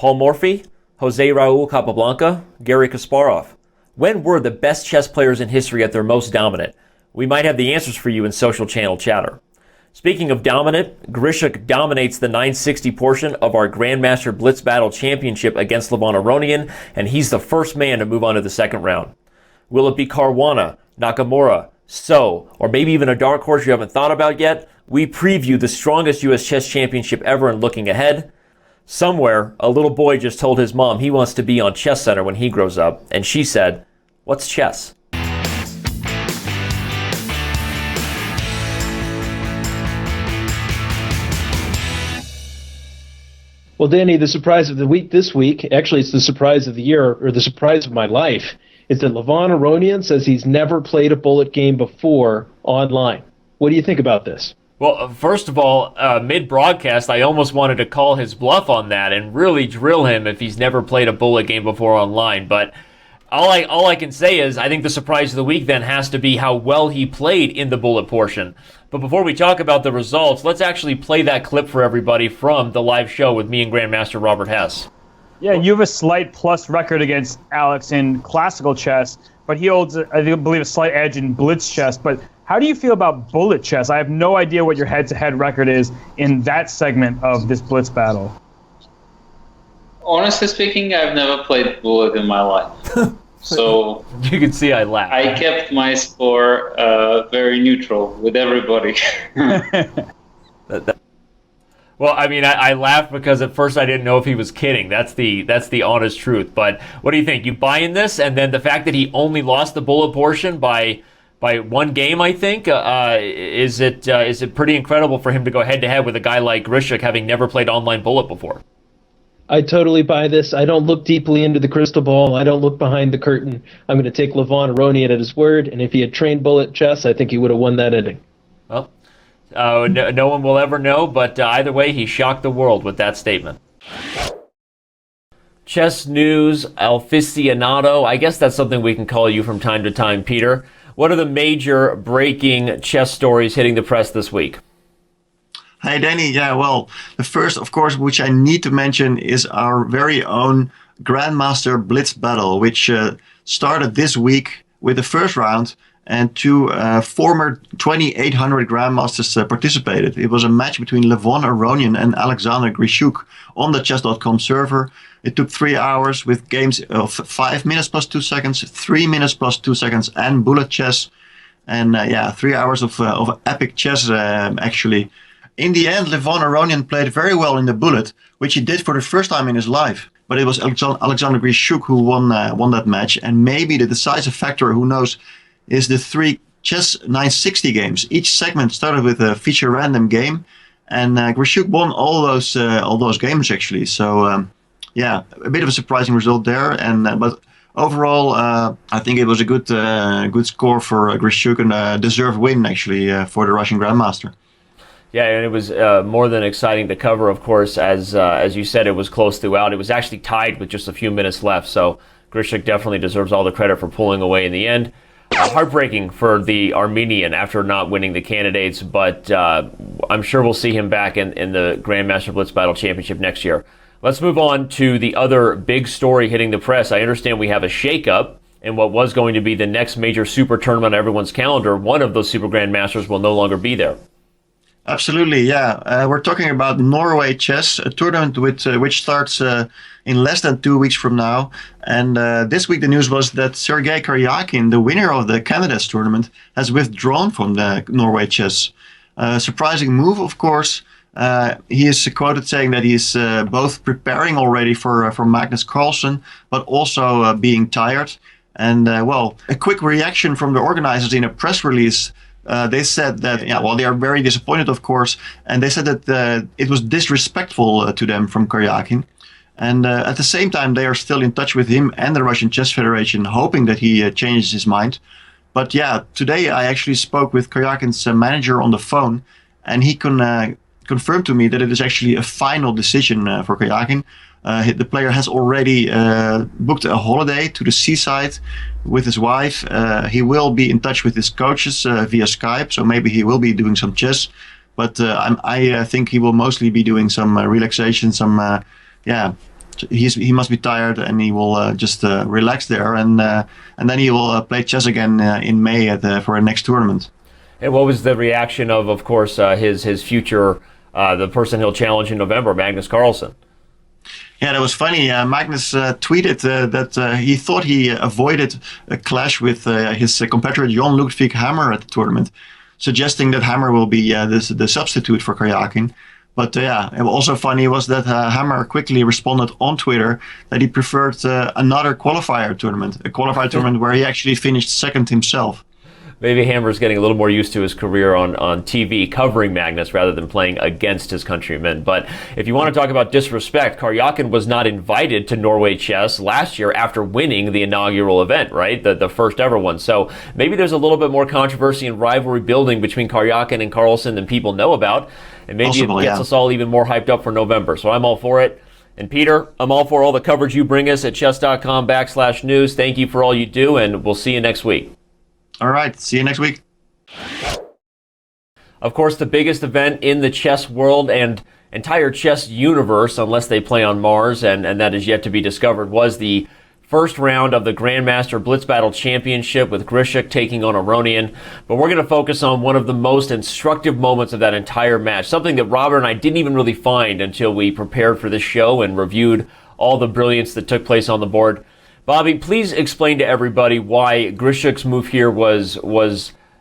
Paul Morphy, Jose Raul Capablanca, Garry Kasparov. When were the best chess players in history at their most dominant? We might have the answers for you in social channel chatter. Speaking of dominant, Grischuk dominates the 960 portion of our Grandmaster Blitz Battle Championship against Levon-Aronian, and he's the first man to move on to the second round. Will it be Caruana, Nakamura, So, or maybe even a dark horse you haven't thought about yet? We preview the strongest U.S. chess championship ever and looking ahead. Somewhere, a little boy just told his mom he wants to be on ChessCenter when he grows up, and she said, "What's chess?" Well, Danny, the surprise of the week this week, actually it's the surprise of the year, or the surprise of my life, is that Levon-Aronian says he's never played a bullet game before online. What do you think about this? Well, first of all, mid-broadcast, I almost wanted to call his bluff on that and really drill him if he's never played a bullet game before online. But all I can say is I think the surprise of the week then has to be how well he played in the bullet portion. But before we talk about the results, let's actually play that clip for everybody from the live show with me and Grandmaster Robert Hess. Yeah, you have a slight plus record against Alex in classical chess, but he holds, I believe, a slight edge in blitz chess. But how do you feel about bullet chess? I have no idea what your head-to-head record is in that segment of this blitz battle. Honestly speaking, I've never played bullet in my life. So you can see I laughed. I kept my score very neutral with everybody. Well, I mean, I laughed because at first I didn't know if he was kidding. That's the honest truth. But what do you think? You buy in this, and then the fact that he only lost the bullet portion by one game, I think, is it pretty incredible for him to go head-to-head with a guy like Grischuk, having never played online bullet before? I totally buy this. I don't look deeply into the crystal ball. I don't look behind the curtain. I'm going to take Levon-Aronian at his word, and if he had trained bullet chess, I think he would have won that inning. Well, no one will ever know, but either way, he shocked the world with that statement. Chess news aficionado. I guess that's something we can call you from time to time, Peter. What are the major breaking chess stories hitting the press this week? Hi, Danny. Yeah, well, the first, of course, which I need to mention is our very own Grandmaster Blitz Battle, which started this week with the first round, and two former 2800 Grandmasters participated. It was a match between Levon-Aronian and Alexander Grischuk on the Chess.com server. It took 3 hours with games of 5 minutes plus 2 seconds, 3 minutes plus 2 seconds, and bullet chess. And 3 hours of epic chess, actually. In the end, Levon-Aronian played very well in the bullet, which he did for the first time in his life. But it was Alexander Grischuk who won that match. And maybe the decisive factor, who knows, is the 3 chess 960 games. Each segment started with a feature random game, and Grischuk won all those games actually. So a bit of a surprising result there. And but overall, I think it was a good score for Grischuk, and a deserved win actually for the Russian Grandmaster. Yeah, and it was more than exciting to cover, of course. As you said, it was close throughout. It was actually tied with just a few minutes left, so Grischuk definitely deserves all the credit for pulling away in the end. Heartbreaking for the Armenian after not winning the candidates, but I'm sure we'll see him back in the Grandmaster Blitz Battle Championship next year. Let's move on to the other big story hitting the press. I understand we have a shakeup in what was going to be the next major super tournament on everyone's calendar. One of those super grandmasters will no longer be there. Absolutely, yeah. We're talking about Norway Chess, a tournament which starts in less than 2 weeks from now. And this week the news was that Sergei Karyakin, the winner of the candidates tournament, has withdrawn from the Norway Chess. Surprising move, of course. He is quoted saying that he's both preparing already for Magnus Carlsen, but also being tired. And a quick reaction from the organizers in a press release. They said that, they are very disappointed, of course, and they said that it was disrespectful to them from Karyakin. And at the same time, they are still in touch with him and the Russian Chess Federation, hoping that he changes his mind. But today I actually spoke with Karyakin's manager on the phone, and he confirmed to me that it is actually a final decision for Karyakin. The player has already booked a holiday to the seaside with his wife. He will be in touch with his coaches via Skype, so maybe he will be doing some chess. But I think he will mostly be doing some relaxation, some he must be tired, and he will just relax there, and then he will play chess again in May for our next tournament. And what was the reaction of course, his future, the person he'll challenge in November, Magnus Carlsen? Yeah, that was funny. Magnus tweeted that he thought he avoided a clash with his competitor Jon Ludwig Hammer at the tournament, suggesting that Hammer will be the substitute for Karyakin. But also funny was that Hammer quickly responded on Twitter that he preferred another qualifier tournament, a qualifier tournament where he actually finished second himself. Maybe Hammer's getting a little more used to his career on TV covering Magnus rather than playing against his countrymen. But if you want to talk about disrespect, Karyakin was not invited to Norway Chess last year after winning the inaugural event, right? The first ever one. So maybe there's a little bit more controversy and rivalry building between Karyakin and Carlsen than people know about. And maybe it gets us all even more hyped up for November. So I'm all for it. And Peter, I'm all for all the coverage you bring us at chess.com/news. Thank you for all you do, and we'll see you next week. All right, see you next week. Of course, the biggest event in the chess world and entire chess universe, unless they play on Mars, and that is yet to be discovered, was the first round of the Grandmaster Blitz Battle Championship with Grischuk taking on Aronian. But we're going to focus on one of the most instructive moments of that entire match, something that Robert and I didn't even really find until we prepared for this show and reviewed all the brilliance that took place on the board. Bobby, please explain to everybody why Grischuk's move here was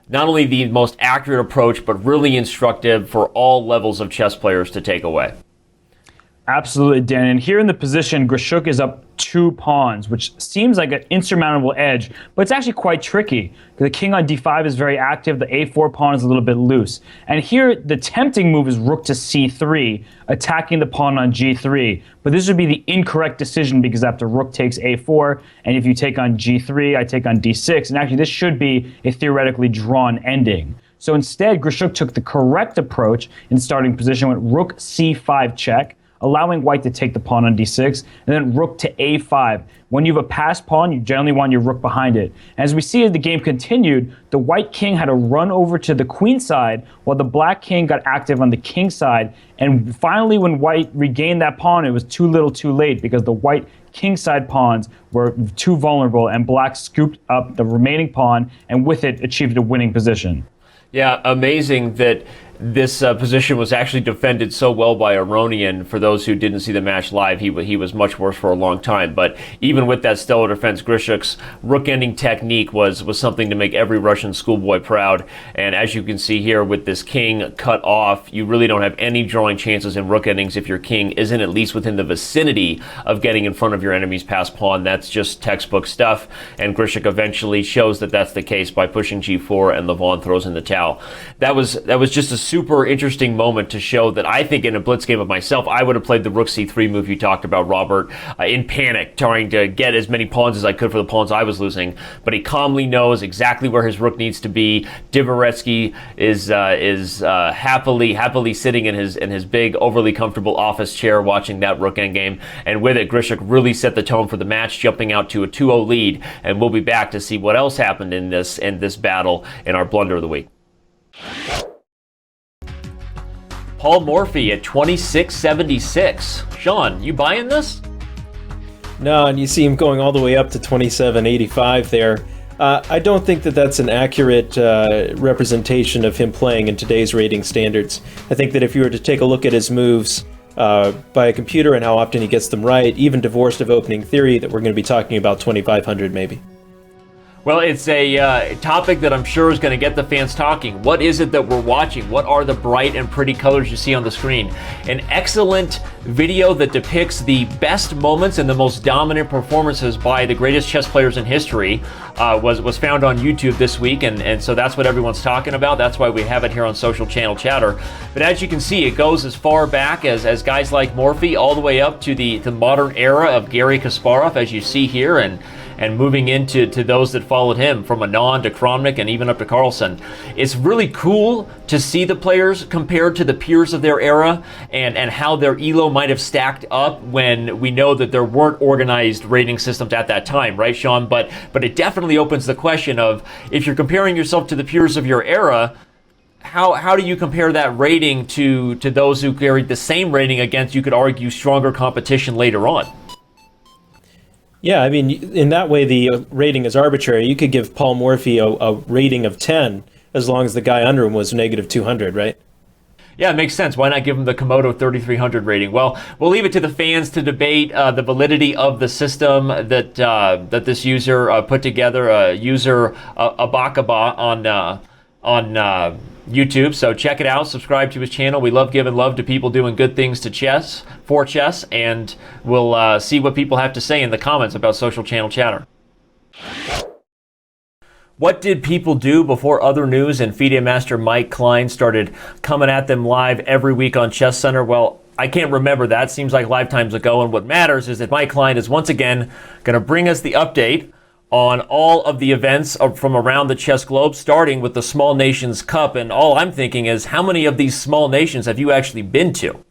not only the most accurate approach, but really instructive for all levels of chess players to take away. Absolutely, Dan. And here in the position, Grischuk is up 2 pawns, which seems like an insurmountable edge, but it's actually quite tricky. The king on d5 is very active, the a4 pawn is a little bit loose. And here, the tempting move is rook to c3, attacking the pawn on g3. But this would be the incorrect decision because after rook takes a4, and if you take on g3, I take on d6, and actually this should be a theoretically drawn ending. So instead, Grischuk took the correct approach in starting position with rook c5 check, allowing white to take the pawn on d6, and then rook to a5. When you have a passed pawn, you generally want your rook behind it. As we see as the game continued, the white king had to run over to the queen side, while the black king got active on the king side. And finally, when white regained that pawn, it was too little too late, because the white kingside pawns were too vulnerable, and black scooped up the remaining pawn, and with it, achieved a winning position. Yeah, amazing that this position was actually defended so well by Aronian. For those who didn't see the match live, he was much worse for a long time. But even with that stellar defense, Grischuk's rook-ending technique was something to make every Russian schoolboy proud. And as you can see here, with this king cut off, you really don't have any drawing chances in rook endings if your king isn't at least within the vicinity of getting in front of your enemy's passed pawn. That's just textbook stuff. And Grischuk eventually shows that that's the case by pushing g4, and Levon throws in the towel. That was just a super interesting moment to show that I think in a blitz game of myself, I would have played the rook c3 move you talked about, Robert, in panic, trying to get as many pawns as I could for the pawns I was losing. But he calmly knows exactly where his rook needs to be. Dvoretsky is happily sitting in his big, overly comfortable office chair watching that rook endgame. And with it, Grischuk really set the tone for the match, jumping out to a 2-0 lead. And we'll be back to see what else happened in this battle in our Blunder of the Week. Paul Morphy at 26.76. Sean, you buying this? No, and you see him going all the way up to 27.85 there. I don't think that that's an accurate representation of him playing in today's rating standards. I think that if you were to take a look at his moves by a computer and how often he gets them right, even divorced of opening theory, that we're going to be talking about 2,500 maybe. Well, it's a topic that I'm sure is going to get the fans talking. What is it that we're watching? What are the bright and pretty colors you see on the screen? An excellent video that depicts the best moments and the most dominant performances by the greatest chess players in history was found on YouTube this week, and so that's what everyone's talking about. That's why we have it here on Social Channel Chatter. But as you can see, it goes as far back as guys like Morphy, all the way up to the modern era of Garry Kasparov, as you see here, and moving into those that followed him, from Anand to Kramnik and even up to Carlsen. It's really cool to see the players compared to the peers of their era and how their elo might have stacked up when we know that there weren't organized rating systems at that time, right, Sean? But it definitely opens the question of, if you're comparing yourself to the peers of your era, how do you compare that rating to those who carried the same rating against, you could argue, stronger competition later on? Yeah, I mean, in that way, the rating is arbitrary. You could give Paul Morphy a rating of 10 as long as the guy under him was negative 200, right? Yeah, it makes sense. Why not give him the Komodo 3300 rating? Well, we'll leave it to the fans to debate the validity of the system that this user put together. User Abakaba on YouTube. So check it out. Subscribe to his channel. We love giving love to people doing good things to chess, for chess, and we'll see what people have to say in the comments about Social Channel Chatter. What did people do before other news and FIDE master Mike Klein started coming at them live every week on ChessCenter? Well, I can't remember that. Seems like lifetimes ago. And what matters is that Mike Klein is once again going to bring us the update on all of the events from around the chess globe, starting with the Small Nations Cup. And all I'm thinking is, how many of these small nations have you actually been to?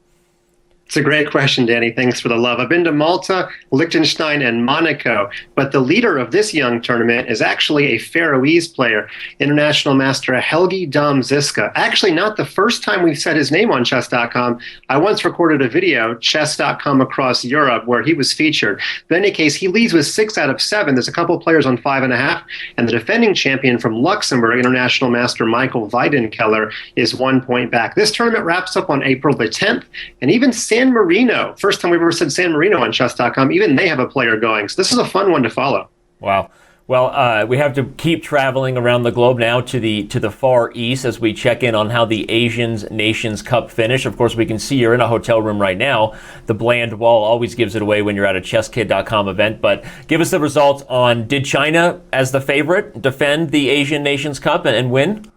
It's a great question, Danny. Thanks for the love. I've been to Malta, Liechtenstein, and Monaco, but the leader of this young tournament is actually a Faroese player, International Master Helgi Dam Ziska. Actually, not the first time we've said his name on Chess.com. I once recorded a video, Chess.com across Europe, where he was featured. But in any case, he leads with 6 out of 7. There's a couple of players on 5.5, and the defending champion from Luxembourg, International Master Michael Weidenkeller, is 1 point back. This tournament wraps up on April the 10th, and even San Marino, first time we've ever said San Marino on Chess.com, even they have a player going. So this is a fun one to follow. Wow. Well, we have to keep traveling around the globe now to the Far East as we check in on how the Asian Nations Cup finished. Of course, we can see you're in a hotel room right now. The bland wall always gives it away when you're at a ChessKid.com event. But give us the results on, did China, as the favorite, defend the Asian Nations Cup and win?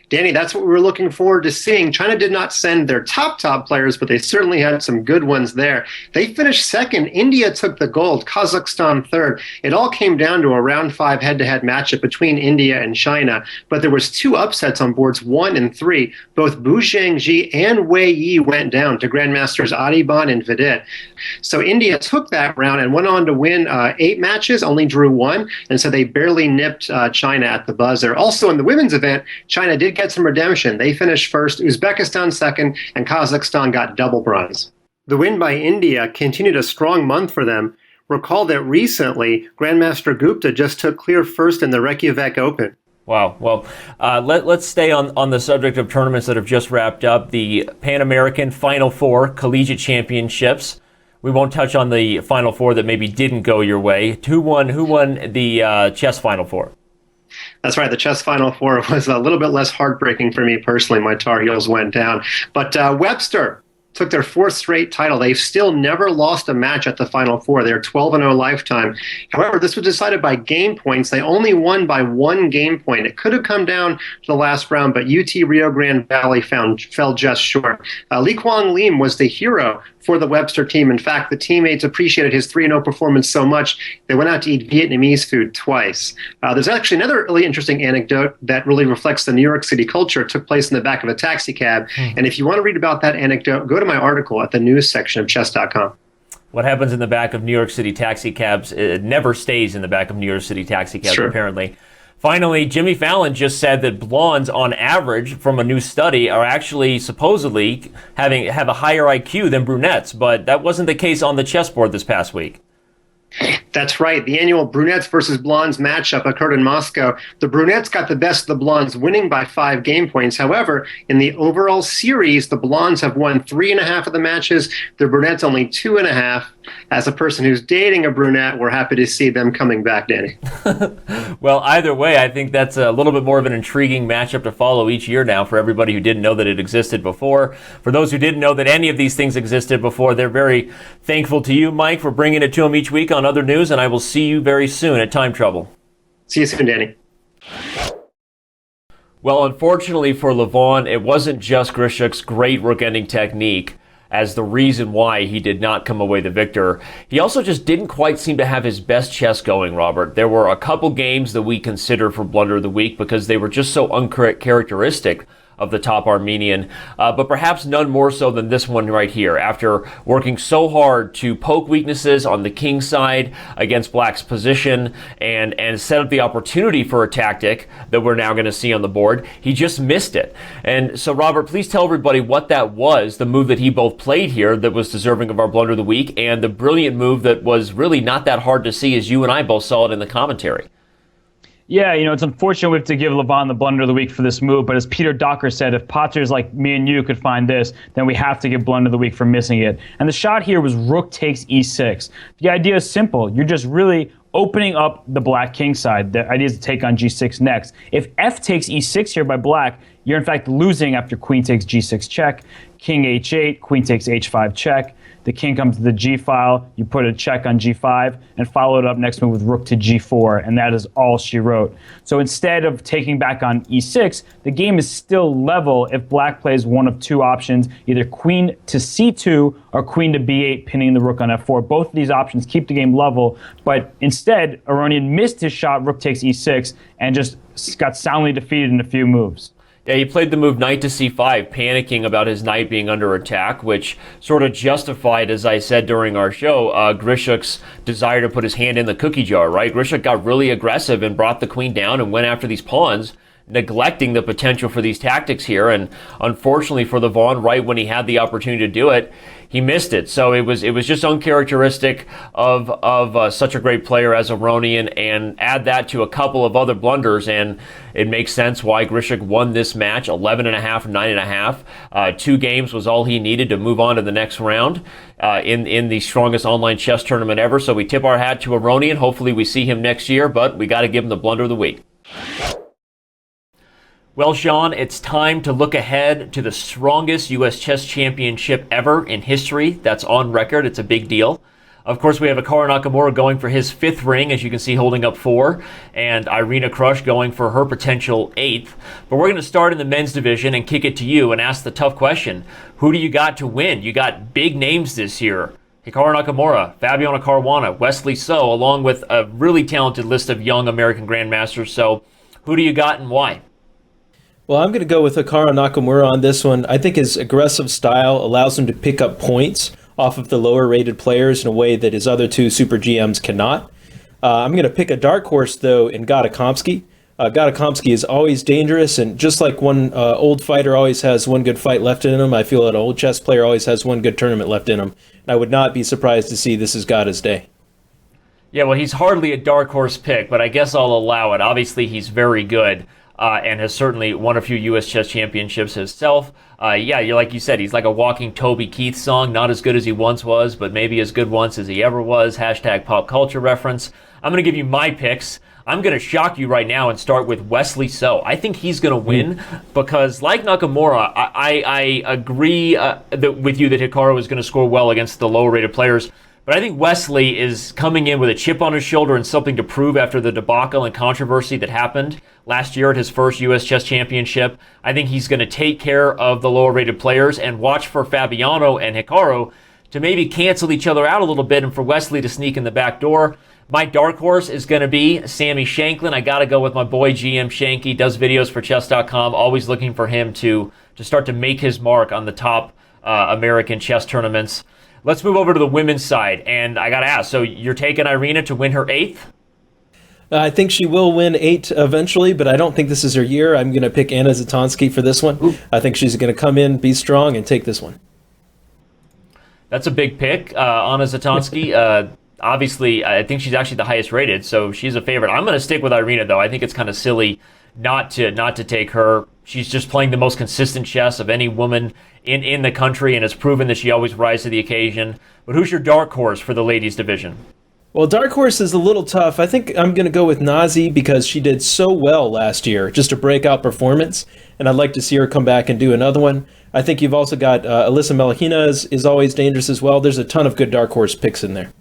Danny, that's what we were looking forward to seeing. China did not send their top players, but they certainly had some good ones there. They finished second. India took the gold, Kazakhstan third. It all came down to a round 5 head-to-head matchup between India and China, but there was 2 upsets on boards 1 and 3. Both Bu Zhangji and Wei Yi went down to Grandmasters Adiban and Vidit. So India took that round and went on to win 8 matches, only drew 1, and so they barely nipped China at the buzzer. Also in the women's event, China did get some redemption. They finished first, Uzbekistan second, and Kazakhstan got double bronze. The win by India continued a strong month for them. Recall that recently, Grandmaster Gupta just took clear first in the Reykjavik Open. Wow. Well, let's stay on the subject of tournaments that have just wrapped up. The Pan American Final Four Collegiate Championships. We won't touch on the Final Four that maybe didn't go your way. Who won the chess Final Four? That's right. The chess Final Four was a little bit less heartbreaking for me personally. My Tar Heels went down. But Webster took their 4th straight title. They've still never lost a match at the Final Four. They're 12-0 lifetime. However, this was decided by game points. They only won by 1 game point. It could have come down to the last round, but UT Rio Grande Valley fell just short. Lee Kwang Lim was the hero for the Webster team. In fact, the teammates appreciated his 3-0 performance so much, they went out to eat Vietnamese food twice. There's actually another really interesting anecdote that really reflects the New York City culture. It took place in the back of a taxi cab. And if you want to read about that anecdote, go to my article at the news section of chess.com. What happens in the back of New York City taxi cabs, it never stays in the back of New York City taxi cabs, sure. Apparently. Finally, Jimmy Fallon just said that blondes, on average, from a new study, are actually supposedly have a higher IQ than brunettes, but that wasn't the case on the chessboard this past week. That's right. The annual brunettes versus blondes matchup occurred in Moscow. The brunettes got the best of the blondes, winning by 5 game points. However, in the overall series, the blondes have won 3.5 of the matches. The brunettes only 2.5. As a person who's dating a brunette, we're happy to see them coming back, Danny. Well, either way, I think that's a little bit more of an intriguing matchup to follow each year now for everybody who didn't know that it existed before. For those who didn't know that any of these things existed before, they're very thankful to you, Mike, for bringing it to them each week on other news, and I will see you very soon at Time Trouble. See you soon, Danny. Well, unfortunately for Levon, it wasn't just Grischuk's great rook-ending technique as the reason why he did not come away the victor. He also just didn't quite seem to have his best chess going, Robert. There were a couple games that we consider for Blunder of the Week because they were just so uncharacteristic of the top Armenian, but perhaps none more so than this one right here. After working so hard to poke weaknesses on the king side against black's position and set up the opportunity for a tactic that we're now going to see on the board, he just missed it. And so, Robert, please tell everybody what that was, the move that he both played here that was deserving of our blunder of the week, and the brilliant move that was really not that hard to see, as you and I both saw it in the commentary. Yeah, it's unfortunate we have to give Levon the blunder of the week for this move, but as Peter Docker said, if potters like me and you could find this, then we have to give blunder of the week for missing it. And the shot here was rook takes e6. The idea is simple. You're just really opening up the black king side. The idea is to take on g6 next. If f takes e6 here by black, you're in fact losing after queen takes g6 check, king h8, queen takes h5 check. The king comes to the g file, you put a check on g5, and follow it up next move with rook to g4, and that is all she wrote. So instead of taking back on e6, the game is still level if black plays one of two options, either queen to c2 or queen to b8, pinning the rook on f4. Both of these options keep the game level, but instead, Aronian missed his shot, rook takes e6, and just got soundly defeated in a few moves. Yeah, he played the move knight to c5, panicking about his knight being under attack, which sort of justified, as I said during our show, Grischuk's desire to put his hand in the cookie jar, right? Grischuk got really aggressive and brought the queen down and went after these pawns, neglecting the potential for these tactics here. And unfortunately for Levon, right when he had the opportunity to do it, he missed it. So it was just uncharacteristic of such a great player as Aronian, and add that to a couple of other blunders, and it makes sense why Grischuk won this match, 11.5, 9.5. 2 games was all he needed to move on to the next round in the strongest online chess tournament ever. So we tip our hat to Aronian. Hopefully we see him next year, but we got to give him the blunder of the week. Well, Sean, it's time to look ahead to the strongest U.S. chess championship ever in history. That's on record. It's a big deal. Of course, we have Hikaru Nakamura going for his 5th ring, as you can see, holding up 4, and Irina Krush going for her potential 8th. But we're going to start in the men's division and kick it to you and ask the tough question. Who do you got to win? You got big names this year. Hikaru Nakamura, Fabiano Caruana, Wesley So, along with a really talented list of young American grandmasters. So who do you got and why? Well, I'm going to go with Hikaru Nakamura on this one. I think his aggressive style allows him to pick up points off of the lower-rated players in a way that his other 2 super GMs cannot. I'm going to pick a dark horse, though, in Gadakomsky. Gadakomsky is always dangerous, and just like one old fighter always has one good fight left in him, I feel that an old chess player always has one good tournament left in him. And I would not be surprised to see this is Gada's day. Yeah, well, he's hardly a dark horse pick, but I guess I'll allow it. Obviously, he's very good. And has certainly won a few U.S. chess championships himself. Like you said, he's like a walking Toby Keith song, not as good as he once was, but maybe as good once as he ever was. # pop culture reference. I'm going to give you my picks. I'm going to shock you right now and start with Wesley So. I think he's going to win because, like Nakamura, I agree with you that Hikaru is going to score well against the lower-rated players. But I think Wesley is coming in with a chip on his shoulder and something to prove after the debacle and controversy that happened last year at his first U.S. Chess Championship. I think he's going to take care of the lower-rated players and watch for Fabiano and Hikaru to maybe cancel each other out a little bit and for Wesley to sneak in the back door. My dark horse is going to be Sammy Shanklin. I got to go with my boy GM Shanky. Does videos for Chess.com. Always looking for him to start to make his mark on the top American chess tournaments. Let's move over to the women's side, and I got to ask, so you're taking Irina to win her 8th? I think she will win 8 eventually, but I don't think this is her year. I'm going to pick Anna Zatonsky for this one. Ooh. I think she's going to come in, be strong, and take this one. That's a big pick, Anna Zatonsky. Obviously, I think she's actually the highest rated, so she's a favorite. I'm going to stick with Irina, though. I think it's kind of silly not to take her. She's just playing the most consistent chess of any woman in the country, and has proven that she always rises to the occasion. But who's your dark horse for the ladies' division? Well, dark horse is a little tough. I think I'm going to go with Nazi because she did so well last year, just a breakout performance, and I'd like to see her come back and do another one. I think you've also got Alyssa Melahina is always dangerous as well. There's a ton of good dark horse picks in there.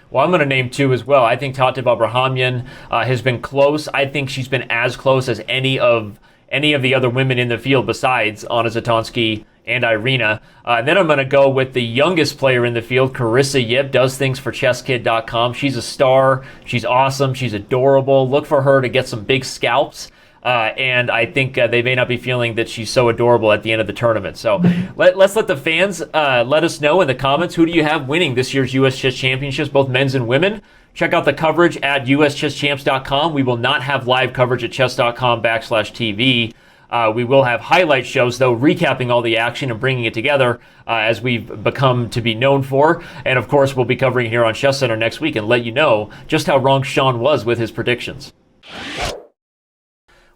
Well, I'm going to name 2 as well. I think Tatev Abrahamyan has been close. I think she's been as close as any of the other women in the field besides Anna Zatonsky and Irina. And then I'm going to go with the youngest player in the field, Carissa Yip, does things for ChessKid.com. She's a star. She's awesome. She's adorable. Look for her to get some big scalps And I think they may not be feeling that she's so adorable at the end of the tournament. So let's let the fans let us know in the comments, who do you have winning this year's U.S. Chess Championships, both men's and women? Check out the coverage at uschesschamps.com. We will not have live coverage at chess.com/TV. We will have highlight shows, though, recapping all the action and bringing it together as we've become to be known for. And, of course, we'll be covering here on ChessCenter next week and let you know just how wrong Sean was with his predictions.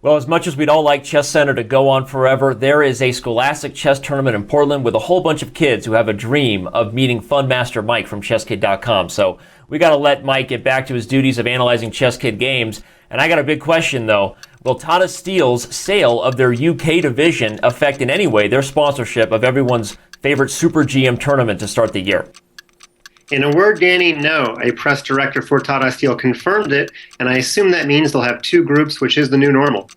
Well, as much as we'd all like ChessCenter to go on forever, there is a Scholastic chess tournament in Portland with a whole bunch of kids who have a dream of meeting Fun Master Mike from ChessKid.com. So we got to let Mike get back to his duties of analyzing ChessKid games. And I got a big question, though. Will Tata Steel's sale of their UK division affect in any way their sponsorship of everyone's favorite Super GM tournament to start the year? In a word, Danny, no. A press director for Tata Steel confirmed it, and I assume that means they'll have two groups, which is the new normal.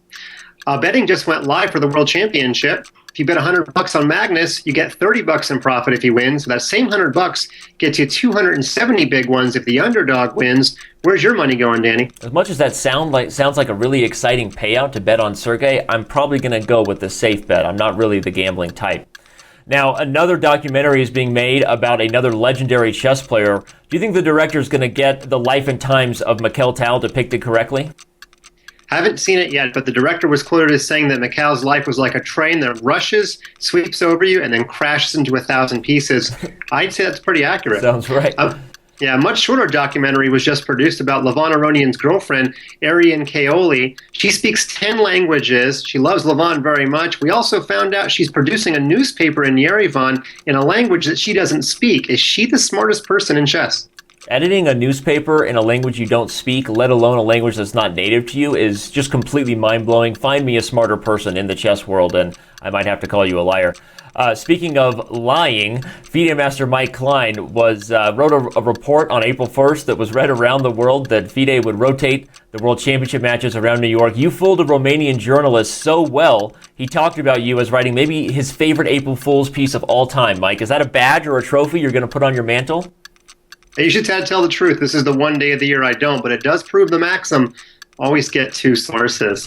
Betting just went live for the World Championship. If you bet $100 on Magnus, you get $30 in profit if he wins. So that same $100 gets you 270 big ones if the underdog wins. Where's your money going, Danny? As much as that sounds like a really exciting payout to bet on Sergey, I'm probably going to go with the safe bet. I'm not really the gambling type. Now, another documentary is being made about another legendary chess player. Do you think the director is going to get the life and times of Mikhail Tal depicted correctly? Haven't seen it yet, but the director was quoted as saying that Mikhail's life was like a train that rushes, sweeps over you, and then crashes into 1,000 pieces. I'd say that's pretty accurate. Sounds right. Yeah, a much shorter documentary was just produced about Levon Aronian's girlfriend, Ariane Kaoli. She speaks 10 languages. She loves Levon very much. We also found out she's producing a newspaper in Yerevan in a language that she doesn't speak. Is she the smartest person in chess? Editing a newspaper in a language you don't speak, let alone a language that's not native to you, is just completely mind-blowing. Find me a smarter person in the chess world, and I might have to call you a liar. Speaking of lying, FIDE Master Mike Klein wrote a report on April 1st that was read around the world that FIDE would rotate the World Championship matches around New York. You fooled a Romanian journalist so well, he talked about you as writing maybe his favorite April Fool's piece of all time. Mike, is that a badge or a trophy you're going to put on your mantle? You should tell the truth. This is the one day of the year I don't, but it does prove the maxim. Always get two sources.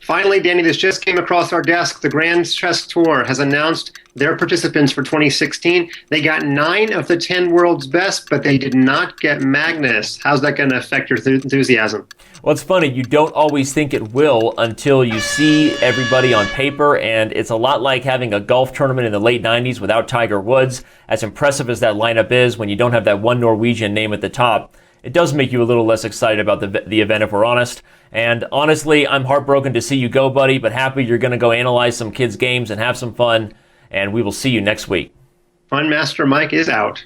Finally, Danny, this just came across our desk. The Grand Chess Tour has announced their participants for 2016. They got 9 of the 10 world's best, but they did not get Magnus. How's that going to affect your enthusiasm? Well, it's funny. You don't always think it will until you see everybody on paper, and it's a lot like having a golf tournament in the late 90s without Tiger Woods. As impressive as that lineup is, when you don't have that one Norwegian name at the top, it does make you a little less excited about the event, if we're honest. And honestly, I'm heartbroken to see you go, buddy, but happy you're going to go analyze some kids' games and have some fun, and we will see you next week. Fun Master Mike is out.